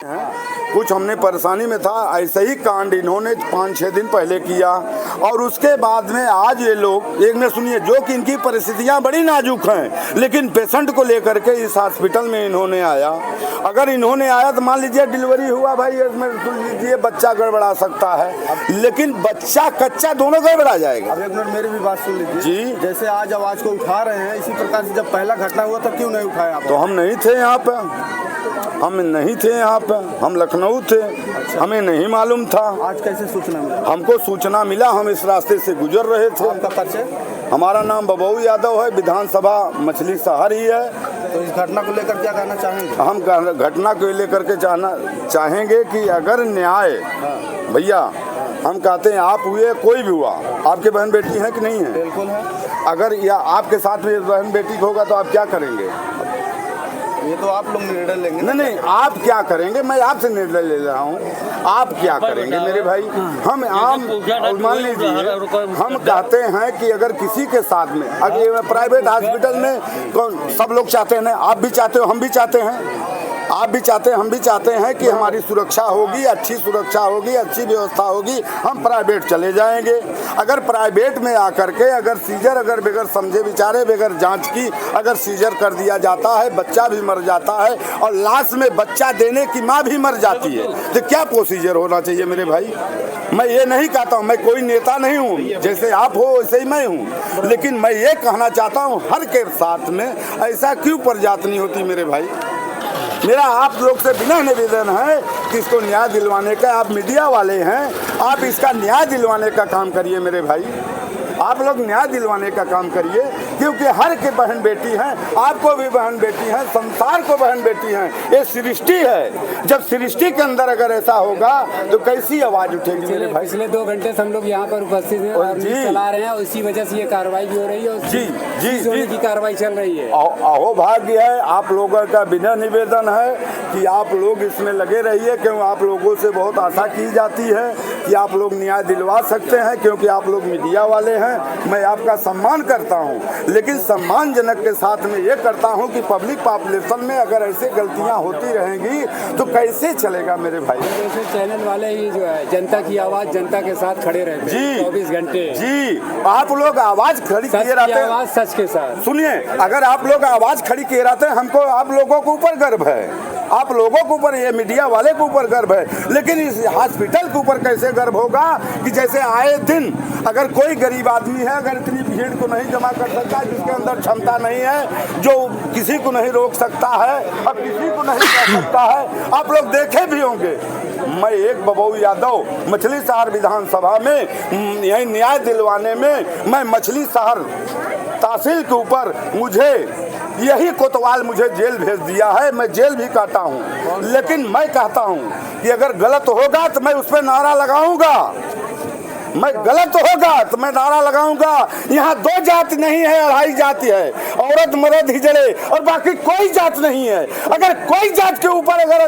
कुछ हमने परेशानी में था, ऐसे ही कांड इन्होंने 5-6 दिन पहले किया और उसके बाद में आज ये लोग एक में सुनिए, जो कि इनकी परिस्थितियां बड़ी नाजुक हैं, लेकिन पेशेंट को लेकर के इस हॉस्पिटल में इन्होंने आया। अगर इन्होंने आया तो मान लीजिए डिलीवरी हुआ, भाई इसमें सुन लीजिए बच्चा गड़बड़ा सकता है, लेकिन बच्चा कच्चा दोनों गड़बड़ा जाएगा। अब एक मिनट मेरी भी बात सुन लीजिए जी। जैसे आज आवाज को उठा रहे हैं, इसी प्रकार से जब पहला घटना हुआ तब क्यों नहीं उठाया आप? तो हम नहीं थे यहाँ पे, हम लखनऊ थे। अच्छा। हमें नहीं मालूम था। आज कैसे सूचना मिला? हमको सूचना मिला, हम इस रास्ते से गुजर रहे थे। आपका परिचय? हमारा नाम बबू यादव है, विधानसभा मछली शहर ही है। तो इस घटना को लेकर क्या कहना चाहेंगे? हम घटना को लेकर के चाहेंगे कि अगर न्याय, भैया हम कहते हैं आप हुए कोई भी हुआ, आपके बहन बेटी हैं कि नहीं है? बिल्कुल है। अगर या आपके साथ भी बहन बेटी होगा तो आप क्या करेंगे? ये तो आप लोग निर्णय लेंगे। नहीं, आप क्या करेंगे? मैं आपसे निर्णय ले रहा हूँ, आप क्या करेंगे मेरे भाई? हम आम मान लीजिए, हम कहते हैं कि अगर किसी के साथ में, अगर प्राइवेट हॉस्पिटल में कौन, सब लोग चाहते हैं ना, आप भी चाहते हो, हम भी चाहते हैं, आप भी चाहते हैं, हम भी चाहते हैं कि हमारी सुरक्षा होगी, अच्छी सुरक्षा होगी, अच्छी व्यवस्था होगी, हम प्राइवेट चले जाएंगे। अगर प्राइवेट में आकर के अगर सीजर, अगर बगैर समझे विचारे, बगैर जांच की अगर सीजर कर दिया जाता है, बच्चा भी मर जाता है और लास्ट में बच्चा देने की माँ भी मर जाती है, तो क्या प्रोसीजर होना चाहिए मेरे भाई? मैं ये नहीं कहता हूँ, मैं कोई नेता नहीं हूँ, जैसे आप हो वैसे ही मैं हूँ, लेकिन मैं ये कहना चाहता हूँ हर के साथ में ऐसा क्यों प्रजात नहीं होती मेरे भाई? मेरा आप लोग से बिना निवेदन है कि इसको न्याय दिलवाने का, आप मीडिया वाले हैं, आप इसका न्याय दिलवाने का काम करिए मेरे भाई। आप लोग न्याय दिलवाने का काम करिए, क्योंकि हर के बहन बेटी हैं, आपको भी बहन बेटी हैं, संसार को बहन बेटी हैं, ये सृष्टि है। जब सृष्टि के अंदर अगर ऐसा होगा तो कैसी आवाज उठेगी मेरे भाई? पिछले 2 घंटे से हम लोग यहाँ पर उपस्थित हैं और चला रहे हैं, इसी वजह से ये कार्रवाई भी हो रही है और जी की कार्रवाई चल रही है। अहो भाग्य है, आप लोगों का बिना निवेदन है कि आप लोग इसमें लगे रहिए, क्यों आप लोगों से बहुत आशा की जाती है कि आप लोग न्याय दिलवा सकते हैं, क्योंकि आप लोग मीडिया वाले हैं। मैं आपका सम्मान करता हूं, लेकिन सम्मानजनक के साथ में ये करता हूं कि पब्लिक पॉपुलेशन में अगर ऐसे गलतियां होती रहेंगी तो कैसे चलेगा मेरे भाई? जैसे चैनल वाले ही जो है जनता की आवाज, जनता के साथ खड़े रहते हैं 24 घंटे। जी, आप लोग आवाज खड़ी किए रहते हैं, आवाज सच के साथ। सुनिए, अगर आप लोग आवाज खड़ी किए रहते हैं, हमको आप लोगों के ऊपर गर्व है, आप लोगों के ऊपर, ये मीडिया वाले के ऊपर गर्व है, लेकिन इस हॉस्पिटल के ऊपर कैसे गर्व होगा कि जैसे आए दिन अगर कोई गरीब आदमी है, अगर इतनी भीड़ को नहीं जमा कर सकता, जिसके अंदर क्षमता नहीं है, जो किसी को नहीं रोक सकता है और किसी को नहीं कर सकता है, आप लोग देखे भी होंगे। मैं एक बबू यादव मछली शहर विधानसभा में यही न्याय दिलवाने में, मैं मछली शहर तहसील के ऊपर मुझे यही कोतवाल मुझे जेल भेज दिया है, मैं जेल भी काटा हूँ, लेकिन मैं कहता हूँ कि अगर गलत होगा तो मैं उस पर नारा लगाऊंगा, मैं गलत होगा तो मैं नारा लगाऊंगा। यहाँ 2 जाति नहीं है, 2.5 जाति है, औरत मर्द हिजड़े और बाकी कोई जात नहीं है। अगर कोई जात के ऊपर अगर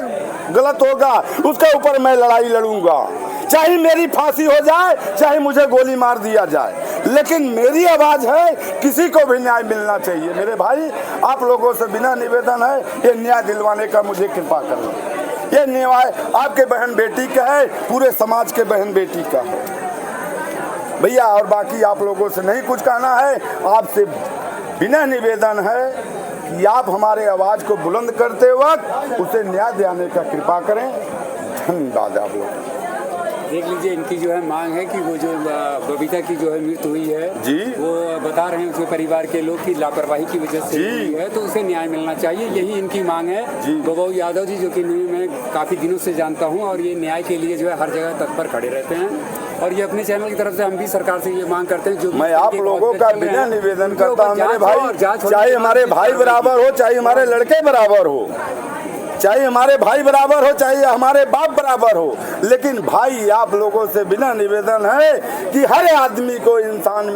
गलत होगा उसके ऊपर मैं लड़ाई लड़ूंगा, चाहे मेरी फांसी हो जाए, चाहे मुझे गोली मार दिया जाए, लेकिन मेरी आवाज है, किसी को भी न्याय मिलना चाहिए मेरे भाई। आप लोगों से बिना निवेदन है, ये न्याय दिलवाने का मुझे कृपा करें। ये न्याय आपके बहन बेटी का है, पूरे समाज के बहन बेटी का है भैया, और बाकी आप लोगों से नहीं कुछ कहना है। आपसे बिना निवेदन है कि आप हमारे आवाज को बुलंद करते वक्त उसे न्याय दिलाने का कृपा करें। धन्यवाद आप लोग। देख लीजिए, इनकी जो है मांग है कि वो जो बबीता की जो है मृत्यु हुई है जी, वो बता रहे हैं उसके परिवार के लोग की लापरवाही की वजह से हुई है, तो उसे न्याय मिलना चाहिए, यही इनकी मांग है। बबू यादव जी, जो कि मैं काफ़ी दिनों से जानता हूं और ये न्याय के लिए जो है हर जगह तत्पर खड़े रहते हैं, और ये अपने चैनल की तरफ से हम भी सरकार से ये मांग करते हैं। जो मैं आप लोगों का बिना निवेदन करता हूँ मेरे भाई, चाहे हमारे भाई बराबर हो, चाहे हमारे लड़के बराबर हो, चाहे हमारे भाई बराबर हो, चाहे हमारे बाप बराबर हो, लेकिन भाई आप लोगों से बिना निवेदन है कि हर आदमी को, इंसान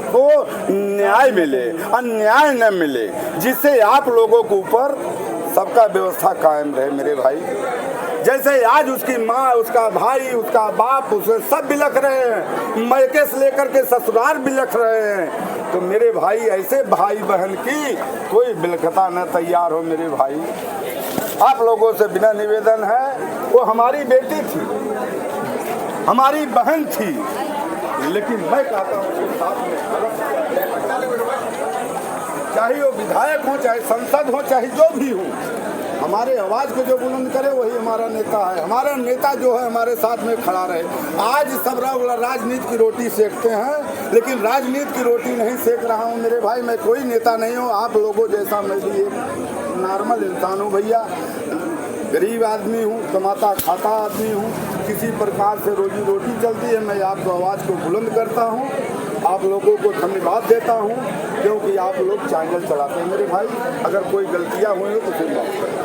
को न्याय मिले, अन्याय न मिले, जिससे आप लोगों के ऊपर सबका व्यवस्था कायम रहे मेरे भाई। जैसे आज उसकी माँ, उसका भाई, उसका बाप, उसे सब बिलख रहे हैं, मैके से लेकर के ससुराल बिलख रहे हैं, तो मेरे भाई ऐसे भाई बहन की कोई बिलखता न तैयार हो मेरे भाई। आप लोगों से बिना निवेदन है, वो हमारी बेटी थी, हमारी बहन थी, लेकिन मैं कहता हूँ उसके साथ में चाहे वो विधायक हो, चाहे सांसद हो, चाहे जो भी हो, हमारे आवाज़ को जो बुलंद करे वही हमारा नेता है। हमारा नेता जो है हमारे साथ में खड़ा रहे। आज सब राजनीति की रोटी सेकते हैं, लेकिन राजनीति की रोटी नहीं सेक रहा हूँ मेरे भाई। मैं कोई नेता नहीं हूँ, आप लोगों जैसा मैं भी एक नॉर्मल इंसान हूँ भैया। गरीब आदमी हूँ, कमाता खाता आदमी हूँ, किसी प्रकार से रोजी रोटी चलती है। मैं आपको आवाज़ को बुलंद करता हूँ, आप लोगों को धन्यवाद देता हूँ, क्योंकि आप लोग चैनल चलाते हैं मेरे भाई। अगर कोई गलतियाँ हुई हो तो फिर माफ करें।